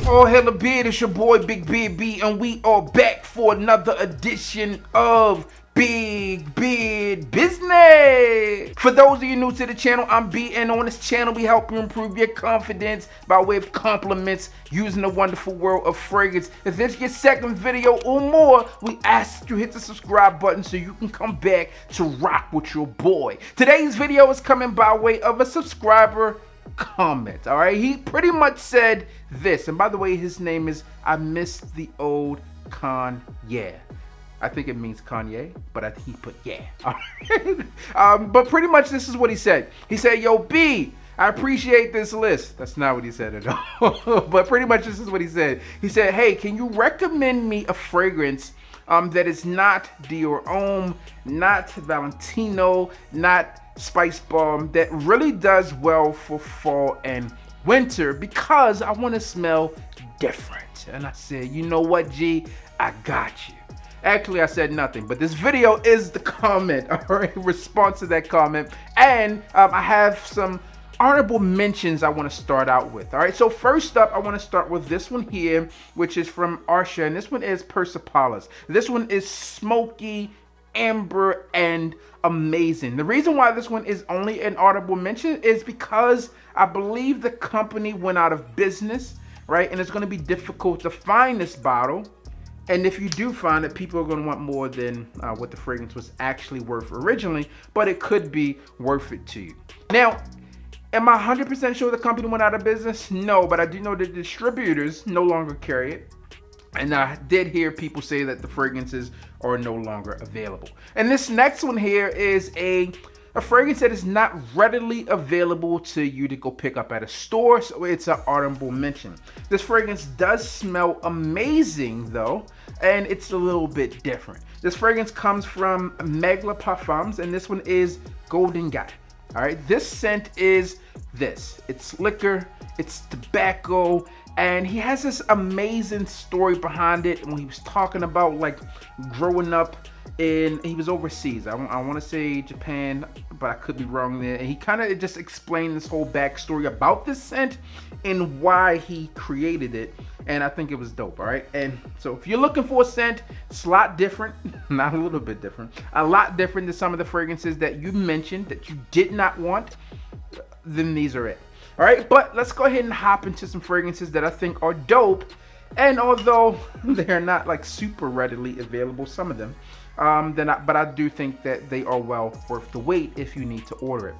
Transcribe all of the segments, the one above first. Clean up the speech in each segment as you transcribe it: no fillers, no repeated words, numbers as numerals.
Oh, hella beard, it's your boy Big Beard B, and we are back for another edition of Big Beard Business. For those of you new to the channel, I'm B, and on this channel we help you improve your confidence by way of compliments using the wonderful world of fragrance. If this is your second video or more, we ask you hit the subscribe button so you can come back to rock with your boy. Today's video is coming by way of a subscriber comment. All right, he pretty much said this, and by the way, his name is I Miss the Old Kanye. I think it means Kanye, but I think he put yeah. All right. But pretty much this is what he said. He said, yo B, I appreciate this list. That's not what he said at all. But pretty much this is what he said. He said, hey, can you recommend me a fragrance that is not Dior Homme, not Valentino, not Spice Bomb, that really does well for fall and winter because I want to smell different? And I said, you know what, G, I got you. Actually, I said nothing, but this video is the comment, all right, response to that comment. And I have some honorable mentions I want to start out with. All right, so first up, I want to start with this one here, which is from Arshia, and this one is Persepolis. This one is smoky, amber, and amazing. The reason why this one is only an audible mention is because I believe the company went out of business, right? And it's going to be difficult to find this bottle. And if you do find it, people are going to want more than what the fragrance was actually worth originally, but it could be worth it to you. Now, am I 100% sure the company went out of business? No, but I do know that distributors no longer carry it. And I did hear people say that the fragrances are no longer available. And this next one here is a fragrance that is not readily available to you to go pick up at a store, so it's an audible mention. This fragrance does smell amazing though, and it's a little bit different. This fragrance comes from Meleg Parfums, and this one is Golden Guy. All right, this scent is this. It's liquor, it's tobacco, and he has this amazing story behind it. When he was talking about like growing up he was overseas. I want to say Japan, but I could be wrong there. And he kind of just explained this whole backstory about this scent and why he created it. And I think it was dope, all right? And so if you're looking for a scent, it's a lot different, not a little bit different, a lot different than some of the fragrances that you mentioned that you did not want, then these are it. All right, but let's go ahead and hop into some fragrances that I think are dope. And although they're not like super readily available, some of them, but I do think that they are well worth the wait if you need to order it.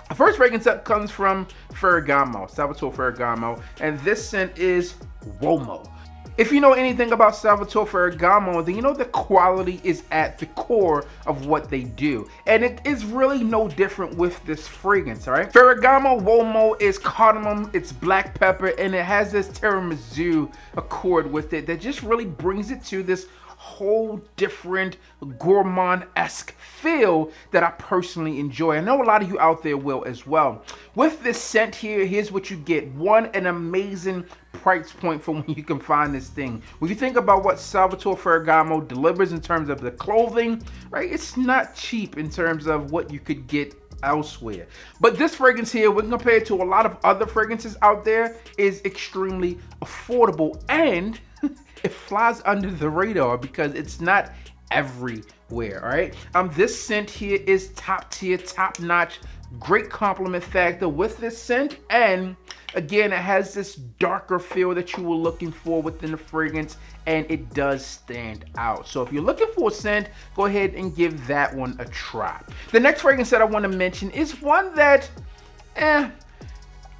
The first fragrance up comes from Ferragamo, Salvatore Ferragamo, and this scent is Uomo. If you know anything about Salvatore Ferragamo, then you know the quality is at the core of what they do. And it is really no different with this fragrance, all right? Ferragamo Uomo is cardamom, it's black pepper, and it has this tiramisu accord with it that just really brings it to this whole different gourmand-esque feel that I personally enjoy. I know a lot of you out there will as well. With this scent here, here's what you get. One, an amazing price point for when you can find this thing. When you think about what Salvatore Ferragamo delivers in terms of the clothing, right, it's not cheap in terms of what you could get elsewhere. But this fragrance here, when compared to a lot of other fragrances out there, is extremely affordable, and it flies under the radar because it's not everywhere. All right, this scent here is top tier, top notch, great compliment factor with this scent, and again, it has this darker feel that you were looking for within the fragrance, and it does stand out. So if you're looking for a scent, go ahead and give that one a try. The next fragrance that I want to mention is one that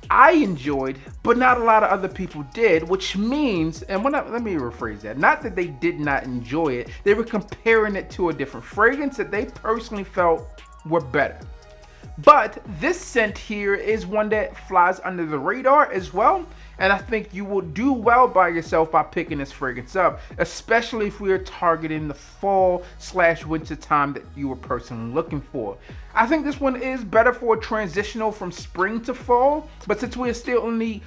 I enjoyed, but not a lot of other people did, which means, and let me rephrase that, not that they did not enjoy it, they were comparing it to a different fragrance that they personally felt were better. But this scent here is one that flies under the radar as well, and I think you will do well by yourself by picking this fragrance up, especially if we are targeting the fall/winter time that you were personally looking for. I think this one is better for a transitional from spring to fall, but since we're still in the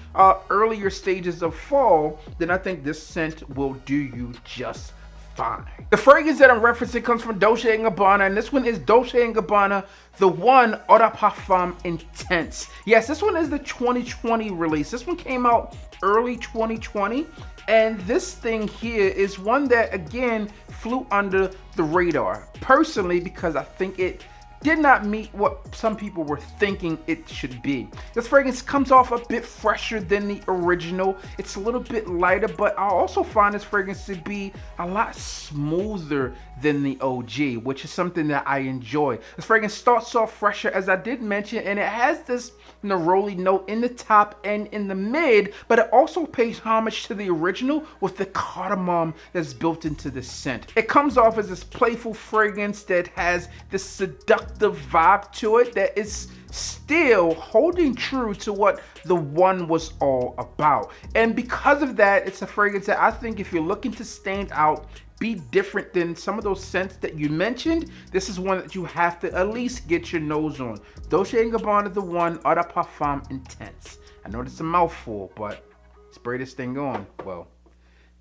earlier stages of fall, then I think this scent will do you just fine. The fragrance that I'm referencing comes from Dolce & Gabbana, and this one is Dolce & Gabbana, the one Eau de Parfum Intense. Yes, this one is the 2020 release. This one came out early 2020, and this thing here is one that, again, flew under the radar. Personally, because I think it did not meet what some people were thinking it should be. This fragrance comes off a bit fresher than the original. It's a little bit lighter, but I also find this fragrance to be a lot smoother than the OG, which is something that I enjoy. This fragrance starts off fresher, as I did mention, and it has this neroli note in the top and in the mid, but it also pays homage to the original with the cardamom that's built into the scent. It comes off as this playful fragrance that has this seductive vibe to it that is still holding true to what the one was all about. And because of that, it's a fragrance that I think if you're looking to stand out, be different than some of those scents that you mentioned, this is one that you have to at least get your nose on. Dolce & Gabbana, the one Eau de Parfum Intense. I know it's a mouthful, but spray this thing on. Well,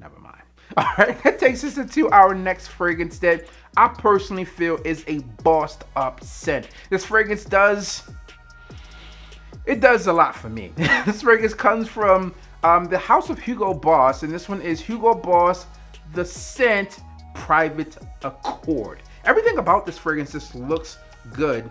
never mind. All right, that takes us into our next fragrance that I personally feel is a bossed up scent. This fragrance does a lot for me. This fragrance comes from the house of Hugo Boss, and this one is Hugo Boss, the scent Private Accord. Everything about this fragrance just looks good.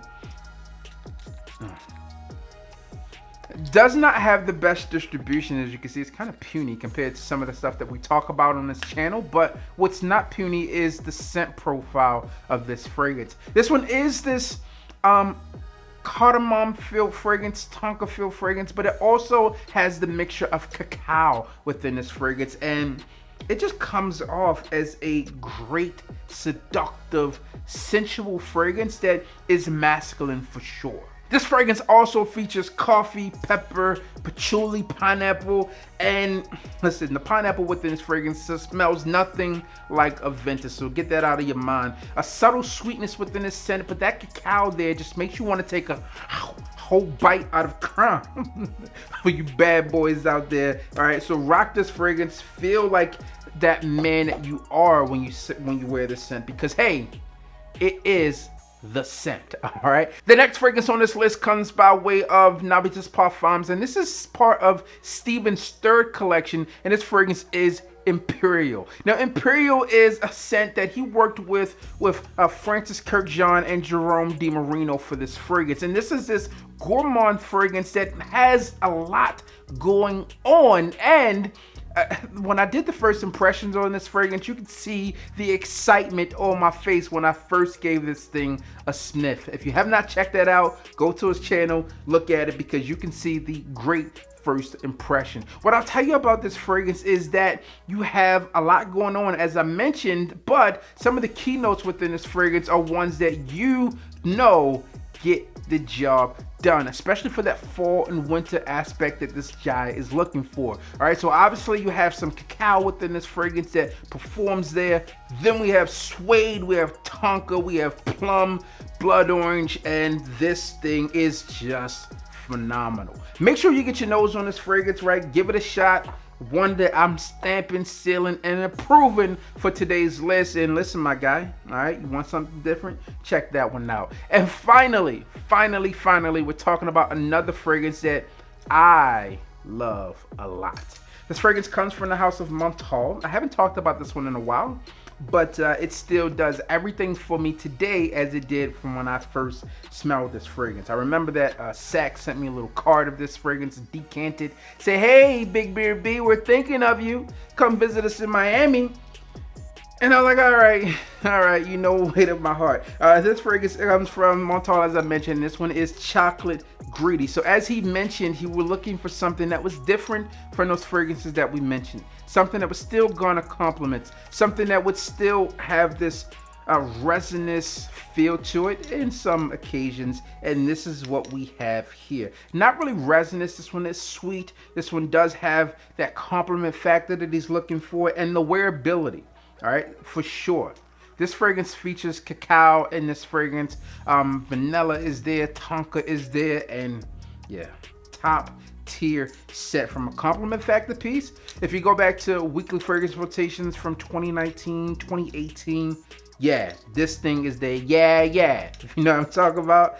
Does not have the best distribution, as you can see. It's kind of puny compared to some of the stuff that we talk about on this channel, but what's not puny is the scent profile of this fragrance. This one is this cardamom filled fragrance, tonka filled fragrance, but it also has the mixture of cacao within this fragrance, and it just comes off as a great, seductive, sensual fragrance that is masculine for sure. This fragrance also features coffee, pepper, patchouli, pineapple, and listen, the pineapple within this fragrance smells nothing like a Ventus, so get that out of your mind. A subtle sweetness within this scent, but that cacao there just makes you want to take a whole bite out of crown for you bad boys out there. All right, so rock this fragrance, feel like that man that you are when you wear this scent, because hey, it is the scent. All right, the next fragrance on this list comes by way of Navitus Parfums, and this is part of Steven's third collection, and this fragrance is Empyreal. Now, Empyreal is a scent that he worked with Francis Kirkjohn and Jerome DiMarino for this fragrance, and this is this gourmand fragrance that has a lot going on. And when I did the first impressions on this fragrance, you could see the excitement on my face when I first gave this thing a sniff. If you have not checked that out, go to his channel, look at it, because you can see the great first impression. What I'll tell you about this fragrance is that you have a lot going on, as I mentioned, but some of the keynotes within this fragrance are ones that you know get the job done, especially for that fall and winter aspect that this guy is looking for. All right, so obviously you have some cacao within this fragrance that performs there. Then we have suede, we have tonka, we have plum, blood orange, and this thing is just phenomenal. Make sure you get your nose on this fragrance, right? Give it a shot. One that I'm stamping, sealing, and approving for today's list. And listen, my guy, all right, you want something different? Check that one out. And finally, we're talking about another fragrance that I love a lot. This fragrance comes from the house of Montale. I haven't talked about this one in a while, but it still does everything for me today as it did from when I first smelled this fragrance. I remember that Saks sent me a little card of this fragrance, decanted, say, hey, Big Beard B, we're thinking of you. Come visit us in Miami. And I was like, all right, you know, weight of my heart. This fragrance comes from Montale, as I mentioned. This one is chocolate greedy. So as he mentioned, he was looking for something that was different from those fragrances that we mentioned. Something that was still garner compliments. Something that would still have this resinous feel to it in some occasions. And this is what we have here. Not really resinous. This one is sweet. This one does have that compliment factor that he's looking for, and the wearability. All right, for sure. This fragrance features cacao in this fragrance. Vanilla is there, tonka is there, and yeah, top tier set from a compliment factor piece. If you go back to weekly fragrance rotations from 2019, 2018, yeah, this thing is there. Yeah. If you know what I'm talking about.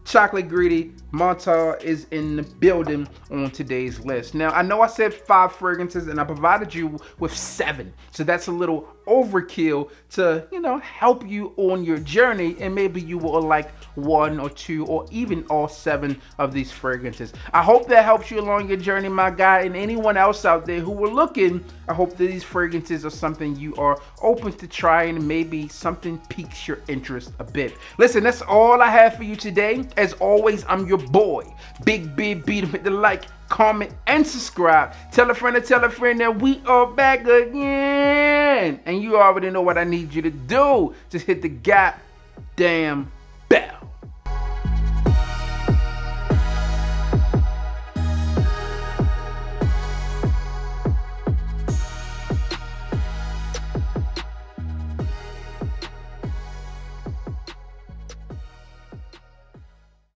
Chocolate Greedy Montale is in the building on today's list. Now, I know I said 5 fragrances and I provided you with 7. So that's a little overkill to, help you on your journey, and maybe you will like 1 or 2 or even all 7 of these fragrances. I hope that helps you along your journey, my guy, and anyone else out there who were looking. I hope that these fragrances are something you are open to trying, and maybe something piques your interest a bit. Listen, that's all I have for you today. As always, I'm your boy, Big Beard Beat. Hit the like, comment, and subscribe. Tell a friend to tell a friend that we are back again. And you already know what I need you to do. Just hit the goddamn bell.